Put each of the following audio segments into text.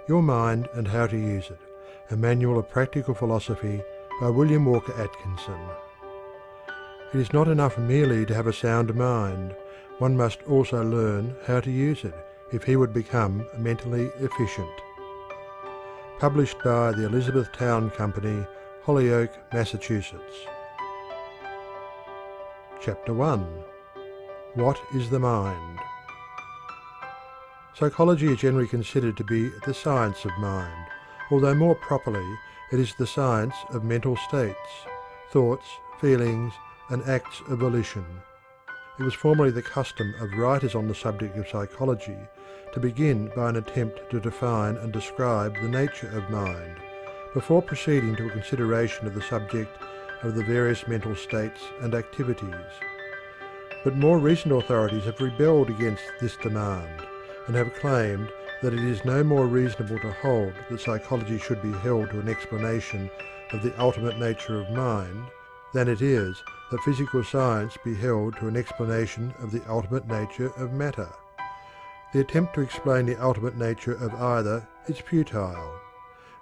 Your Mind and How to Use It, a Manual of Practical Philosophy by William Walker Atkinson. It is not enough merely to have a sound mind, one must also learn how to use it if he would become mentally efficient. Published by the Elizabethtown Company, Holyoke, Massachusetts. Chapter 1. What is the Mind? Psychology is generally considered to be the science of mind, although more properly it is the science of mental states, thoughts, feelings, and acts of volition. It was formerly the custom of writers on the subject of psychology to begin by an attempt to define and describe the nature of mind, before proceeding to a consideration of the subject of the various mental states and activities. But more recent authorities have rebelled against this demand, and have claimed that it is no more reasonable to hold that psychology should be held to an explanation of the ultimate nature of mind than it is that physical science be held to an explanation of the ultimate nature of matter. The attempt to explain the ultimate nature of either is futile.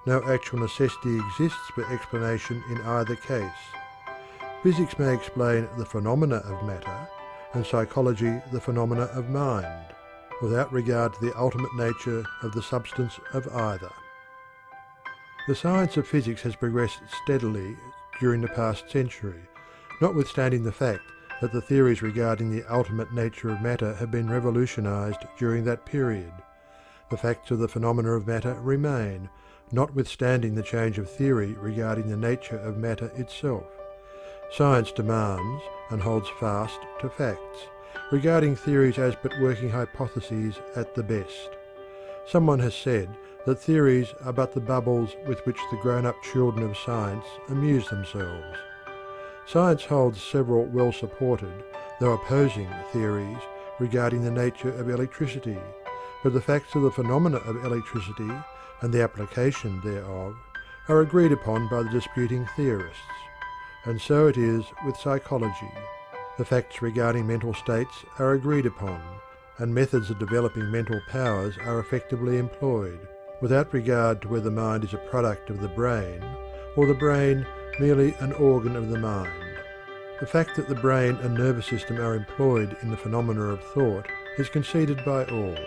No actual necessity exists for explanation in either case. Physics may explain the phenomena of matter, and psychology the phenomena of mind, without regard to the ultimate nature of the substance of either. The science of physics has progressed steadily during the past century, notwithstanding the fact that the theories regarding the ultimate nature of matter have been revolutionized during that period. The facts of the phenomena of matter remain, notwithstanding the change of theory regarding the nature of matter itself. Science demands and holds fast to facts, regarding theories as but working hypotheses at the best. Someone has said that theories are but the bubbles with which the grown-up children of science amuse themselves. Science holds several well-supported, though opposing, theories regarding the nature of electricity, but the facts of the phenomena of electricity and the application thereof are agreed upon by the disputing theorists, and so it is with psychology. The facts regarding mental states are agreed upon, and methods of developing mental powers are effectively employed, without regard to whether the mind is a product of the brain, or the brain merely an organ of the mind. The fact that the brain and nervous system are employed in the phenomena of thought is conceded by all,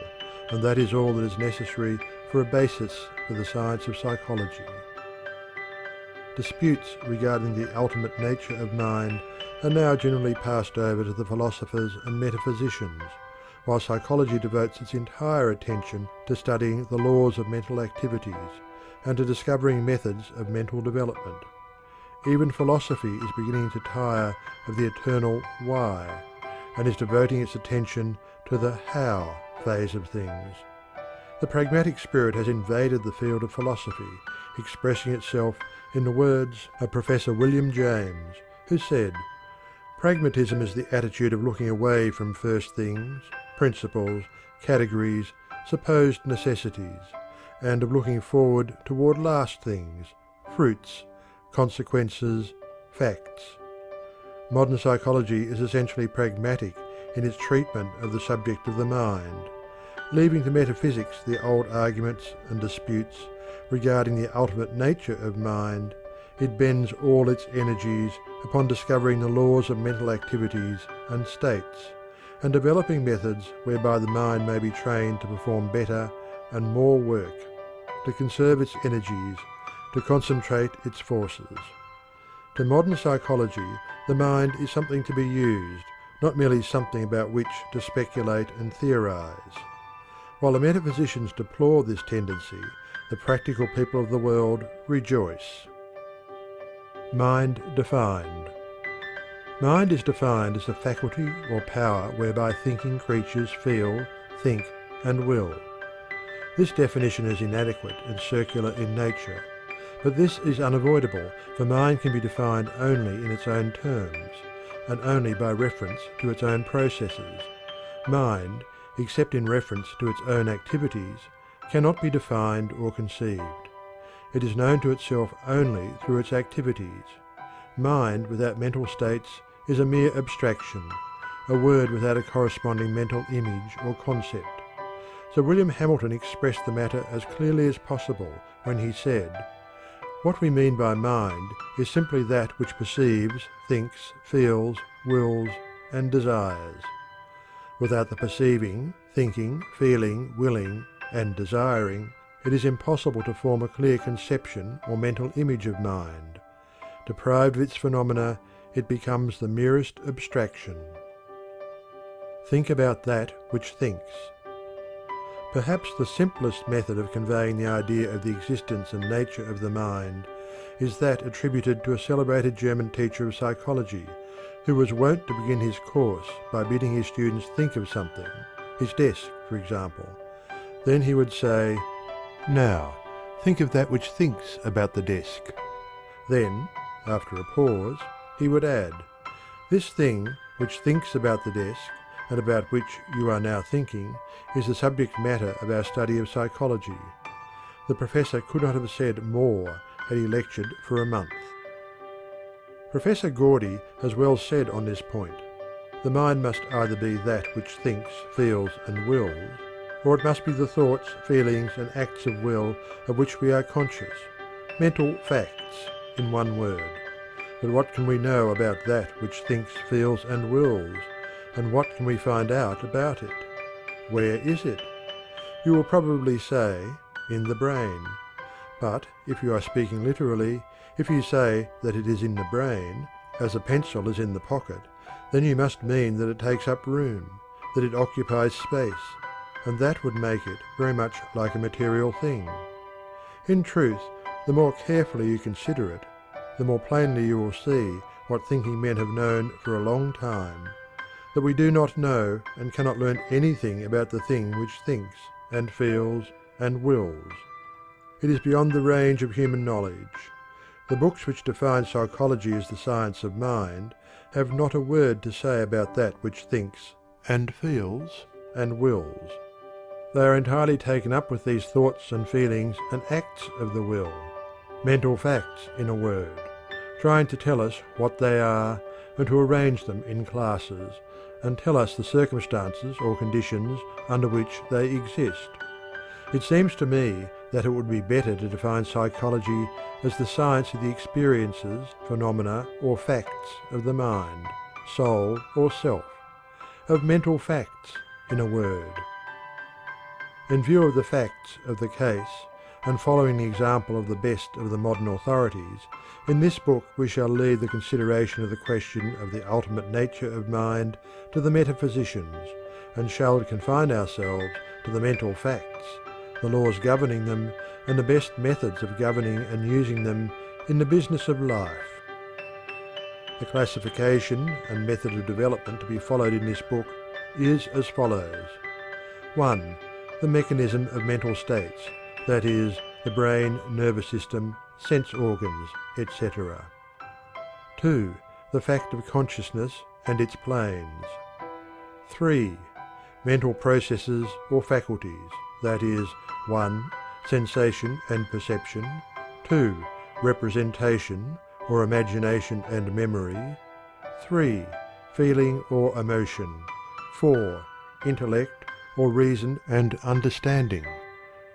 and that is all that is necessary for a basis for the science of psychology. Disputes regarding the ultimate nature of mind are now generally passed over to the philosophers and metaphysicians, while psychology devotes its entire attention to studying the laws of mental activities and to discovering methods of mental development. Even philosophy is beginning to tire of the eternal why, and is devoting its attention to the how phase of things. The pragmatic spirit has invaded the field of philosophy, expressing itself in the words of Professor William James, who said, "Pragmatism is the attitude of looking away from first things, principles, categories, supposed necessities, and of looking forward toward last things, fruits, consequences, facts." Modern psychology is essentially pragmatic in its treatment of the subject of the mind. Leaving to metaphysics the old arguments and disputes regarding the ultimate nature of mind, it bends all its energies upon discovering the laws of mental activities and states, and developing methods whereby the mind may be trained to perform better and more work, to conserve its energies, to concentrate its forces. To modern psychology, the mind is something to be used, not merely something about which to speculate and theorize. While the metaphysicians deplore this tendency, the practical people of the world rejoice. Mind defined. Mind is defined as a faculty or power whereby thinking creatures feel, think, and will. This definition is inadequate and circular in nature, but this is unavoidable, for mind can be defined only in its own terms, and only by reference to its own processes. Mind, except in reference to its own activities, cannot be defined or conceived. It is known to itself only through its activities. Mind without mental states is a mere abstraction, a word without a corresponding mental image or concept. Sir William Hamilton expressed the matter as clearly as possible when he said, "What we mean by mind is simply that which perceives, thinks, feels, wills, and desires. Without the perceiving, thinking, feeling, willing, and desiring, it is impossible to form a clear conception or mental image of mind. Deprived of its phenomena, it becomes the merest abstraction." Think about that which thinks. Perhaps the simplest method of conveying the idea of the existence and nature of the mind is that attributed to a celebrated German teacher of psychology, who was wont to begin his course by bidding his students think of something, his desk, for example. Then he would say, "Now, think of that which thinks about the desk." Then, after a pause, he would add, "This thing which thinks about the desk, and about which you are now thinking, is the subject matter of our study of psychology." The professor could not have said more had he lectured for a month. Professor Gordy has well said on this point, "The mind must either be that which thinks, feels, and wills, or it must be the thoughts, feelings, and acts of will of which we are conscious. Mental facts, in one word. But what can we know about that which thinks, feels, and wills? And what can we find out about it? Where is it? You will probably say, in the brain. But if you are speaking literally, if you say that it is in the brain, as a pencil is in the pocket, then you must mean that it takes up room, that it occupies space, and that would make it very much like a material thing. In truth, the more carefully you consider it, the more plainly you will see what thinking men have known for a long time, that we do not know and cannot learn anything about the thing which thinks and feels and wills. It is beyond the range of human knowledge. The books which define psychology as the science of mind have not a word to say about that which thinks and feels and wills. They are entirely taken up with these thoughts and feelings and acts of the will, mental facts in a word, trying to tell us what they are and to arrange them in classes, and tell us the circumstances or conditions under which they exist. It seems to me that it would be better to define psychology as the science of the experiences, phenomena, or facts of the mind, soul, or self, of mental facts, in a word. In view of the facts of the case, and following the example of the best of the modern authorities, in this book we shall leave the consideration of the question of the ultimate nature of mind to the metaphysicians, and shall confine ourselves to the mental facts, the laws governing them, and the best methods of governing and using them in the business of life. The classification and method of development to be followed in this book is as follows. 1. The mechanism of mental states, that is, the brain, nervous system, sense organs, etc. 2. The fact of consciousness and its planes. 3. Mental processes or faculties, that is, 1. Sensation and perception. 2. Representation or imagination and memory. 3. Feeling or emotion. 4. Intellect or reason and understanding.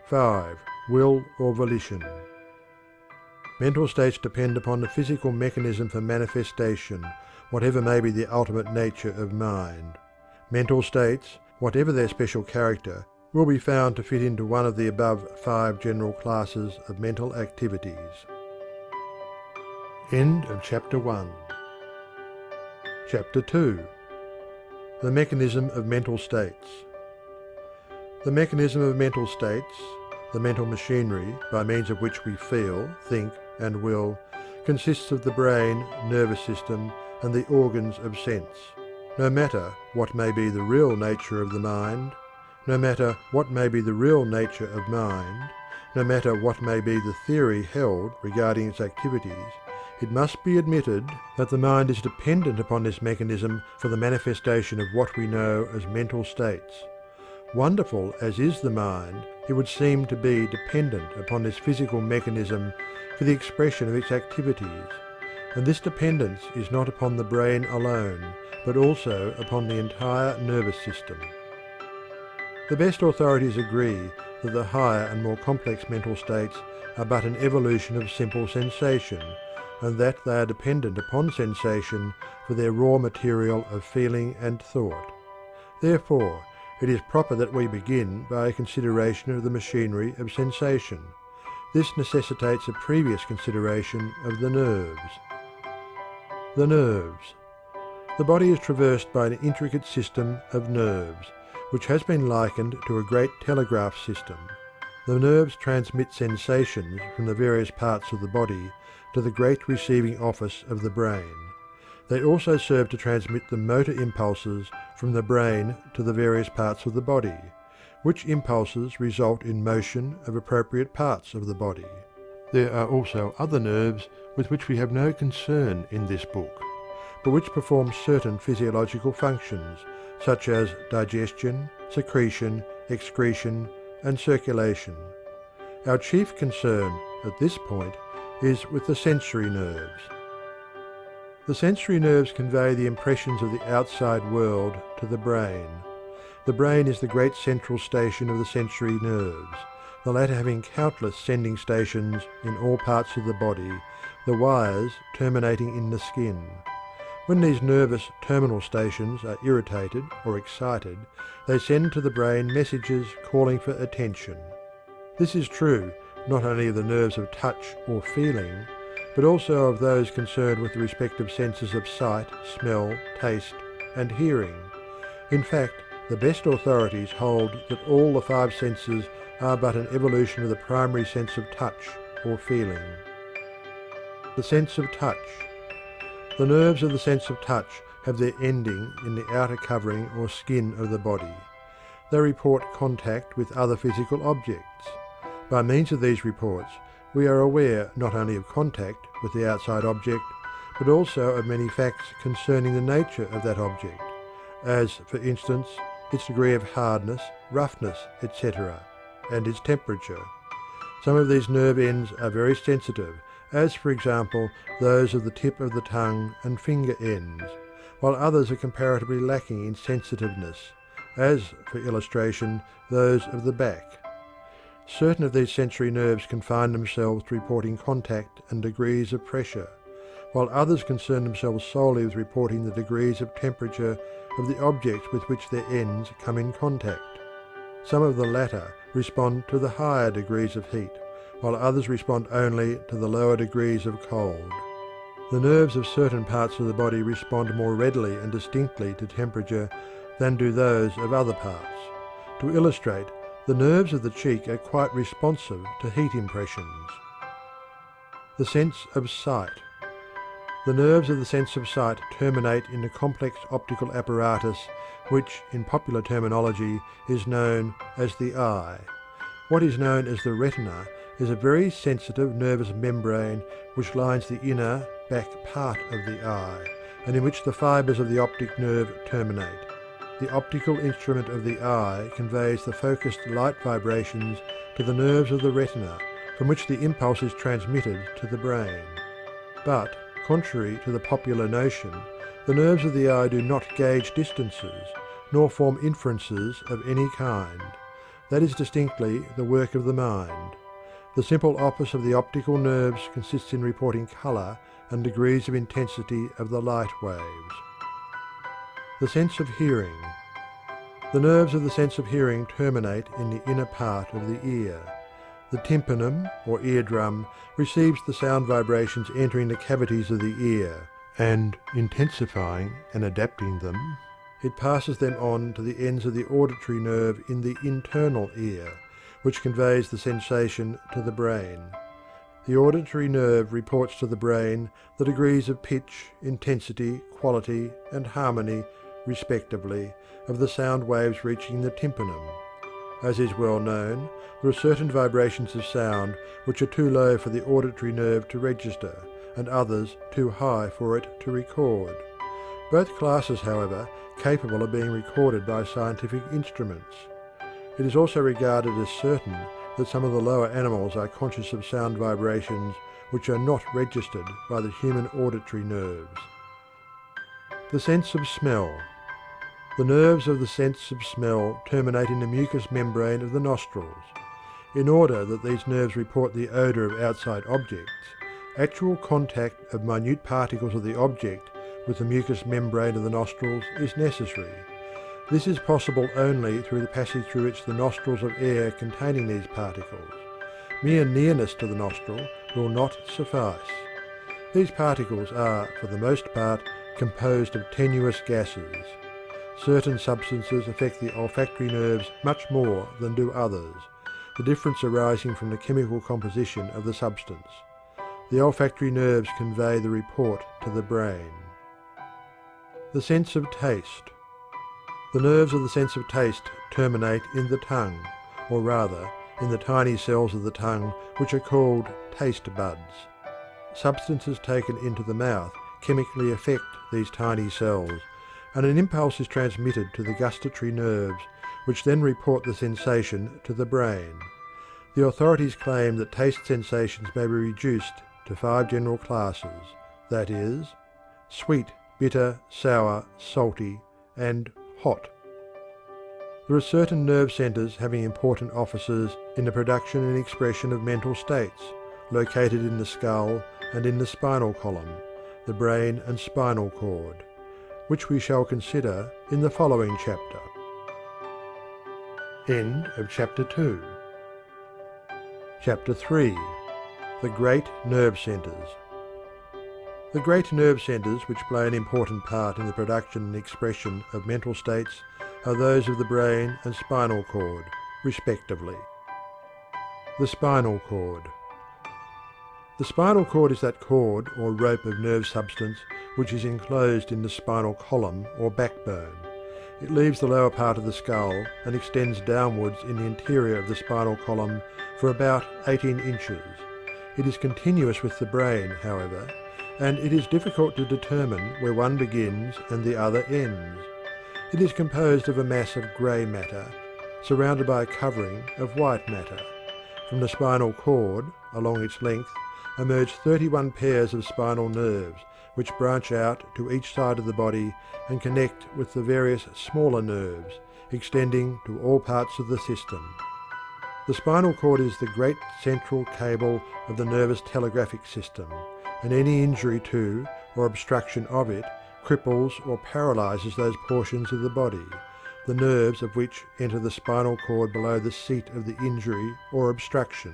5. Will or volition. Mental states depend upon the physical mechanism for manifestation, whatever may be the ultimate nature of mind. Mental states, whatever their special character, will be found to fit into one of the above 5 general classes of mental activities. End of Chapter 1. Chapter 2. The mechanism of mental states. The mechanism of mental states, the mental machinery by means of which we feel, think, and will, consists of the brain, nervous system, and the organs of sense. No matter what may be the real nature of the mind, no matter what may be the real nature of mind, no matter what may be the theory held regarding its activities, it must be admitted that the mind is dependent upon this mechanism for the manifestation of what we know as mental states. Wonderful as is the mind, it would seem to be dependent upon this physical mechanism for the expression of its activities, and this dependence is not upon the brain alone, but also upon the entire nervous system. The best authorities agree that the higher and more complex mental states are but an evolution of simple sensation, and that they are dependent upon sensation for their raw material of feeling and thought. Therefore, it is proper that we begin by a consideration of the machinery of sensation. This necessitates a previous consideration of the nerves. The nerves. The body is traversed by an intricate system of nerves, which has been likened to a great telegraph system. The nerves transmit sensations from the various parts of the body to the great receiving office of the brain. They also serve to transmit the motor impulses from the brain to the various parts of the body, which impulses result in motion of appropriate parts of the body. There are also other nerves with which we have no concern in this book, but which perform certain physiological functions, such as digestion, secretion, excretion, and circulation. Our chief concern at this point is with the sensory nerves. The sensory nerves convey the impressions of the outside world to the brain. The brain is the great central station of the sensory nerves, the latter having countless sending stations in all parts of the body, the wires terminating in the skin. When these nervous terminal stations are irritated or excited, they send to the brain messages calling for attention. This is true not only of the nerves of touch or feeling, but also of those concerned with the respective senses of sight, smell, taste, and hearing. In fact, the best authorities hold that all the five senses are but an evolution of the primary sense of touch or feeling. The sense of touch. The nerves of the sense of touch have their ending in the outer covering or skin of the body. They report contact with other physical objects. By means of these reports, we are aware not only of contact with the outside object, but also of many facts concerning the nature of that object, as, for instance, its degree of hardness, roughness, etc., and its temperature. Some of these nerve ends are very sensitive, as for example those of the tip of the tongue and finger ends, while others are comparatively lacking in sensitiveness, as, for illustration, those of the back. Certain of these sensory nerves confine themselves to reporting contact and degrees of pressure, while others concern themselves solely with reporting the degrees of temperature of the objects with which their ends come in contact. Some of the latter respond to the higher degrees of heat, while others respond only to the lower degrees of cold. The nerves of certain parts of the body respond more readily and distinctly to temperature than do those of other parts. To illustrate, the nerves of the cheek are quite responsive to heat impressions. The sense of sight. The nerves of the sense of sight terminate in a complex optical apparatus which, in popular terminology, is known as the eye. What is known as the retina is a very sensitive nervous membrane which lines the inner, back part of the eye, and in which the fibres of the optic nerve terminate. The optical instrument of the eye conveys the focused light vibrations to the nerves of the retina, from which the impulse is transmitted to the brain. But, contrary to the popular notion, the nerves of the eye do not gauge distances, nor form inferences of any kind. That is distinctly the work of the mind. The simple office of the optical nerves consists in reporting colour and degrees of intensity of the light waves. The sense of hearing. The nerves of the sense of hearing terminate in the inner part of the ear. The tympanum, or eardrum, receives the sound vibrations entering the cavities of the ear, and, intensifying and adapting them, it passes them on to the ends of the auditory nerve in the internal ear, which conveys the sensation to the brain. The auditory nerve reports to the brain the degrees of pitch, intensity, quality, and harmony, respectively, of the sound waves reaching the tympanum. As is well known, there are certain vibrations of sound which are too low for the auditory nerve to register, and others too high for it to record. Both classes, however, capable of being recorded by scientific instruments. It is also regarded as certain that some of the lower animals are conscious of sound vibrations which are not registered by the human auditory nerves. The sense of smell. The nerves of the sense of smell terminate in the mucous membrane of the nostrils. In order that these nerves report the odour of outside objects, actual contact of minute particles of the object with the mucous membrane of the nostrils is necessary. This is possible only through the passage through which the nostrils of air containing these particles. Mere nearness to the nostril will not suffice. These particles are, for the most part, composed of tenuous gases. Certain substances affect the olfactory nerves much more than do others, the difference arising from the chemical composition of the substance. The olfactory nerves convey the report to the brain. The sense of taste. The nerves of the sense of taste terminate in the tongue, or rather, in the tiny cells of the tongue which are called taste buds. Substances taken into the mouth chemically affect these tiny cells, and an impulse is transmitted to the gustatory nerves, which then report the sensation to the brain. The authorities claim that taste sensations may be reduced to 5 general classes, that is, sweet, bitter, sour, salty, and hot. There are certain nerve centres having important offices in the production and expression of mental states, located in the skull and in the spinal column, the brain and spinal cord, which we shall consider in the following chapter. End of chapter 2. Chapter 3. The Great Nerve Centres. The great nerve centres which play an important part in the production and expression of mental states are those of the brain and spinal cord, respectively. The spinal cord. The spinal cord is that cord or rope of nerve substance which is enclosed in the spinal column or backbone. It leaves the lower part of the skull and extends downwards in the interior of the spinal column for about 18 inches. It is continuous with the brain, however, and it is difficult to determine where one begins and the other ends. It is composed of a mass of grey matter, surrounded by a covering of white matter. From the spinal cord, along its length, emerge 31 pairs of spinal nerves, which branch out to each side of the body and connect with the various smaller nerves, extending to all parts of the system. The spinal cord is the great central cable of the nervous telegraphic system, and any injury to or obstruction of it cripples or paralyses those portions of the body, the nerves of which enter the spinal cord below the seat of the injury or obstruction.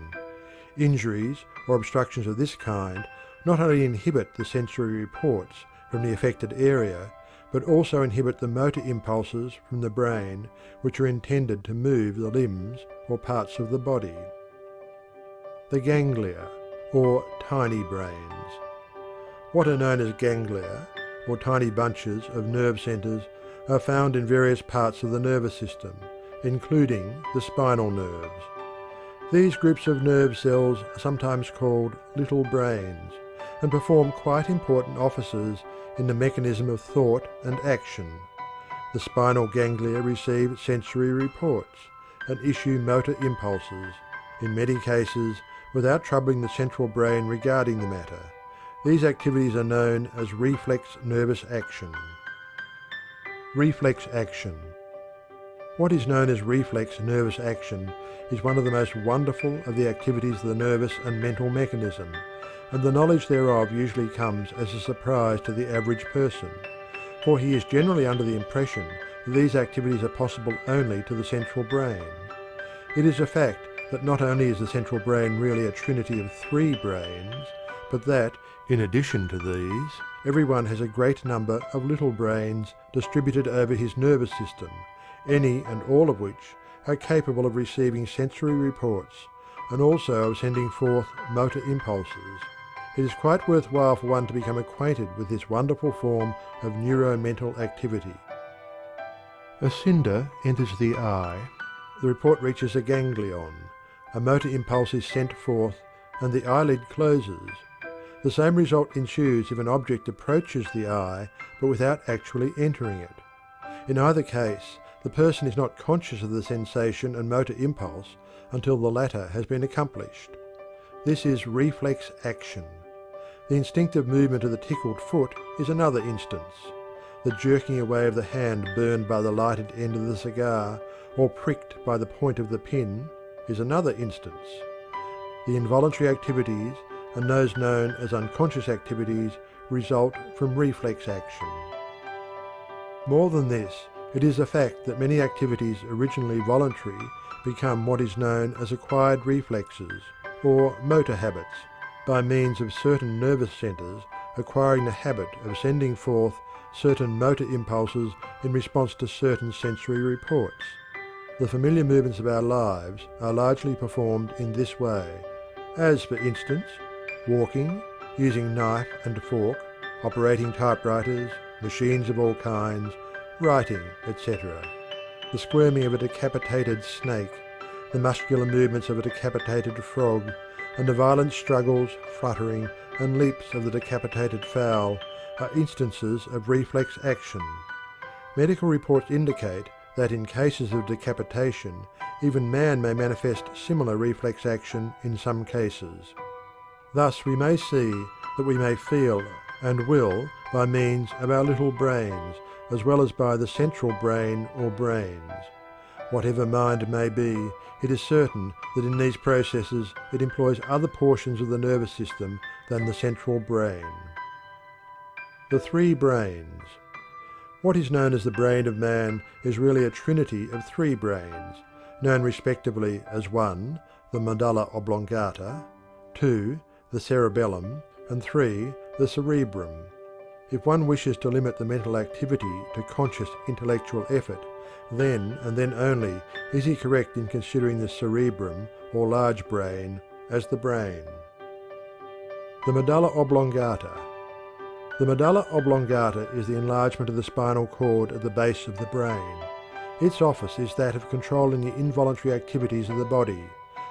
Injuries or obstructions of this kind not only inhibit the sensory reports from the affected area, but also inhibit the motor impulses from the brain which are intended to move the limbs or parts of the body. The ganglia, or tiny brains. What are known as ganglia, or tiny bunches of nerve centres, are found in various parts of the nervous system, including the spinal nerves. These groups of nerve cells are sometimes called little brains, and perform quite important offices in the mechanism of thought and action. The spinal ganglia receive sensory reports and issue motor impulses, in many cases without troubling the central brain regarding the matter. These activities are known as reflex nervous action. Reflex action. What is known as reflex nervous action is one of the most wonderful of the activities of the nervous and mental mechanism, and the knowledge thereof usually comes as a surprise to the average person, for he is generally under the impression that these activities are possible only to the central brain. It is a fact that not only is the central brain really a trinity of 3 brains, but that, in addition to these, everyone has a great number of little brains distributed over his nervous system, any and all of which are capable of receiving sensory reports and also of sending forth motor impulses. It is quite worthwhile for one to become acquainted with this wonderful form of neuromental activity. A cinder enters the eye, the report reaches a ganglion, a motor impulse is sent forth, and the eyelid closes. The same result ensues if an object approaches the eye but without actually entering it. In either case, the person is not conscious of the sensation and motor impulse until the latter has been accomplished. This is reflex action. The instinctive movement of the tickled foot is another instance. the jerking away of the hand burned by the lighted end of the cigar or pricked by the point of the pin, is another instance. The involuntary activities and those known as unconscious activities result from reflex action. More than this, it is a fact that many activities originally voluntary become what is known as acquired reflexes, or motor habits, by means of certain nervous centres acquiring the habit of sending forth certain motor impulses in response to certain sensory reports. The familiar movements of our lives are largely performed in this way, as for instance, walking, using knife and fork, operating typewriters, machines of all kinds, writing, etc. The squirming of a decapitated snake, the muscular movements of a decapitated frog, and the violent struggles, fluttering, and leaps of the decapitated fowl are instances of reflex action. Medical reports indicate that in cases of decapitation, even man may manifest similar reflex action in some cases. Thus we may see that we may feel and will by means of our little brains, as well as by the central brain or brains. Whatever mind may be, it is certain that in these processes it employs other portions of the nervous system than the central brain. The three brains. What is known as the brain of man is really a trinity of three brains, known respectively as 1. The medulla oblongata, 2. The cerebellum, and 3. The cerebrum. If one wishes to limit the mental activity to conscious intellectual effort, then and then only is he correct in considering the cerebrum, or large brain, as the brain. The medulla oblongata. The medulla oblongata is the enlargement of the spinal cord at the base of the brain. Its office is that of controlling the involuntary activities of the body,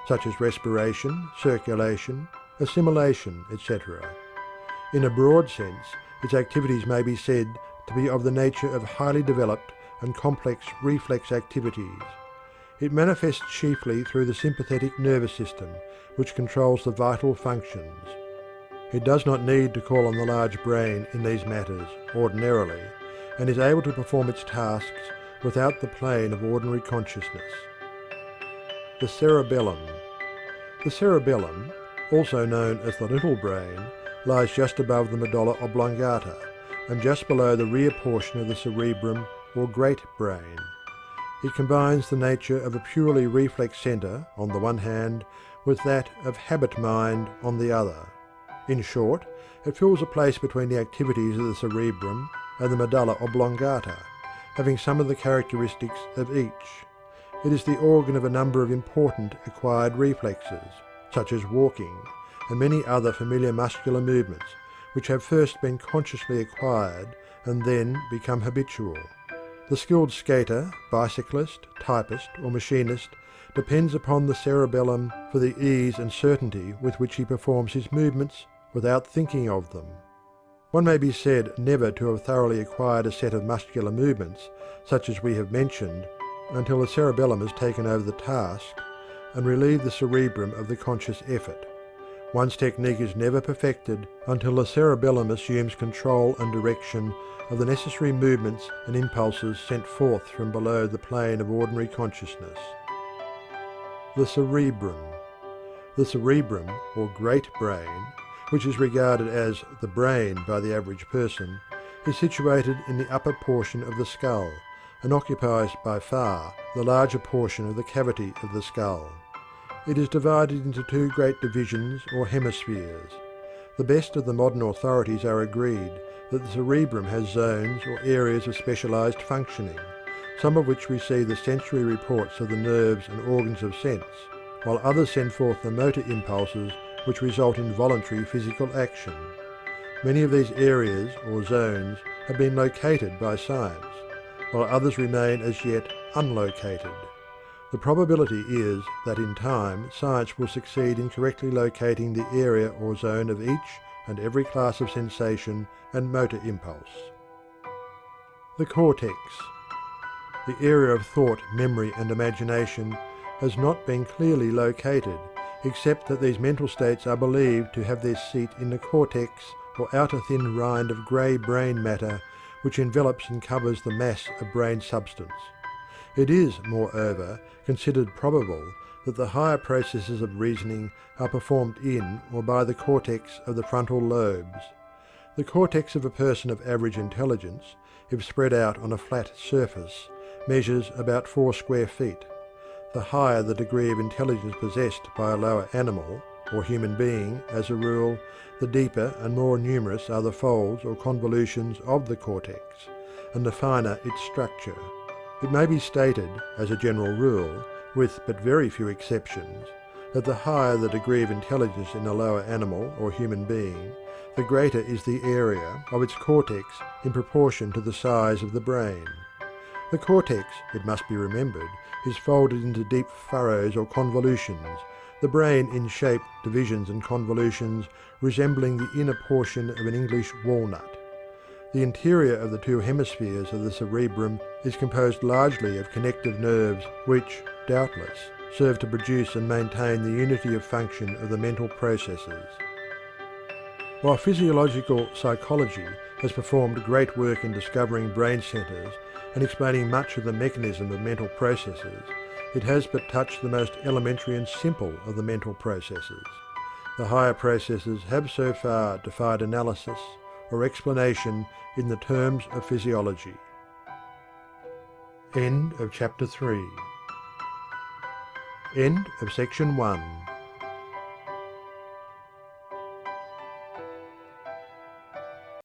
such as respiration, circulation, assimilation, etc. In a broad sense, its activities may be said to be of the nature of highly developed and complex reflex activities. It manifests chiefly through the sympathetic nervous system, which controls the vital functions. It does not need to call on the large brain in these matters ordinarily, and is able to perform its tasks without the plane of ordinary consciousness. The cerebellum. The cerebellum, also known as the little brain, lies just above the medulla oblongata and just below the rear portion of the cerebrum or great brain. It combines the nature of a purely reflex centre on the one hand with that of habit mind on the other. In short, it fills a place between the activities of the cerebrum and the medulla oblongata, having some of the characteristics of each. It is the organ of a number of important acquired reflexes, such as walking, and many other familiar muscular movements, which have first been consciously acquired and then become habitual. The skilled skater, bicyclist, typist, or machinist depends upon the cerebellum for the ease and certainty with which he performs his movements without thinking of them. One may be said never to have thoroughly acquired a set of muscular movements, such as we have mentioned, until the cerebellum has taken over the task and relieved the cerebrum of the conscious effort. One's technique is never perfected until the cerebellum assumes control and direction of the necessary movements and impulses sent forth from below the plane of ordinary consciousness. The cerebrum. The cerebrum, or great brain, which is regarded as the brain by the average person, is situated in the upper portion of the skull and occupies by far the larger portion of the cavity of the skull. It is divided into two great divisions or hemispheres. The best of the modern authorities are agreed that the cerebrum has zones or areas of specialized functioning, some of which receive the sensory reports of the nerves and organs of sense, while others send forth the motor impulses which result in voluntary physical action. Many of these areas or zones have been located by science, while others remain as yet unlocated. The probability is that in time science will succeed in correctly locating the area or zone of each and every class of sensation and motor impulse. The cortex. The area of thought, memory and imagination has not been clearly located, except that these mental states are believed to have their seat in the cortex or outer thin rind of grey brain matter which envelops and covers the mass of brain substance. It is, moreover, considered probable that the higher processes of reasoning are performed in or by the cortex of the frontal lobes. The cortex of a person of average intelligence, if spread out on a flat surface, measures about 4 square feet. The higher the degree of intelligence possessed by a lower animal, or human being, as a rule, the deeper and more numerous are the folds or convolutions of the cortex, and the finer its structure. It may be stated, as a general rule, with but very few exceptions, that the higher the degree of intelligence in a lower animal or human being, the greater is the area of its cortex in proportion to the size of the brain. The cortex, it must be remembered, is folded into deep furrows or convolutions, the brain in shape, divisions and convolutions resembling the inner portion of an English walnut. The interior of the 2 hemispheres of the cerebrum is composed largely of connective nerves which, doubtless, serve to produce and maintain the unity of function of the mental processes. While physiological psychology has performed great work in discovering brain centers and explaining much of the mechanism of mental processes, it has but touched the most elementary and simple of the mental processes. The higher processes have so far defied analysis or explanation in the terms of physiology. End of chapter 3. End of section 1.